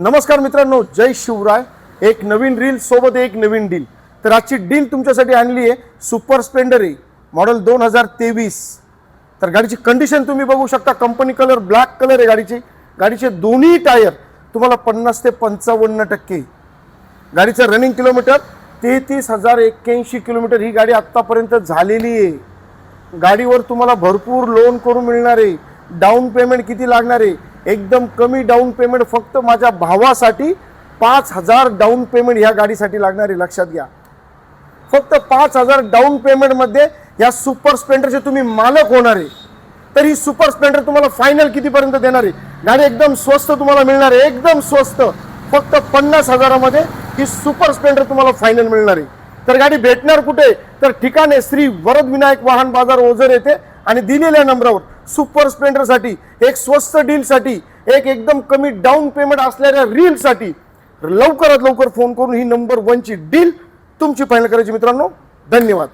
नमस्कार मित्रांनो, जय शिवराय। एक नवीन रील सोबत एक नवीन डील। तर आजची डील तुमच्यासाठी आणली आहे सुपर स्प्लेंडर आहे, मॉडेल 2023। तर गाडीची कंडिशन तुम्ही बघू शकता, कंपनी कलर ब्लॅक कलर आहे गाडीची। गाडीचे दोन्ही टायर तुम्हाला 50 ते 55%। गाडीचं रनिंग किलोमीटर 33,081 किलोमीटर ही गाडी आत्तापर्यंत झालेली आहे। गाडीवर तुम्हाला भरपूर लोन करून मिळणार आहे। डाऊन पेमेंट किती लागणार आहे? एकदम कमी डाऊन पेमेंट, फक्त माझ्या भावासाठी 5,000 डाऊन पेमेंट ह्या गाडीसाठी लागणार आहे। लक्षात घ्या, फक्त 5,000 डाऊन पेमेंट मध्ये या सुपर स्प्लेंडरचे तुम्ही मालक होणार आहे। तर ही सुपर स्प्लेंडर तुम्हाला फायनल कितीपर्यंत देणार आहे? गाडी एकदम स्वस्त तुम्हाला मिळणार आहे, एकदम स्वस्त, फक्त 50,000 मध्ये ही सुपर स्प्लेंडर तुम्हाला फायनल मिळणार आहे। तर गाडी भेटणार कुठे? तर ठिकाण आहे श्री वरद विनायक वाहन बाजार, ओझर येथे। आणि दिलेल्या नंबरावर सुपर स्प्लेंडर साठी एक स्वस्त डील साठी, एक एकदम कमी डाऊन पेमेंट असलेल्या रील साठी लवकरात लवकर फोन करून ही नंबर 1 ची डील तुमची फायनल करायची मित्रांनो। धन्यवाद।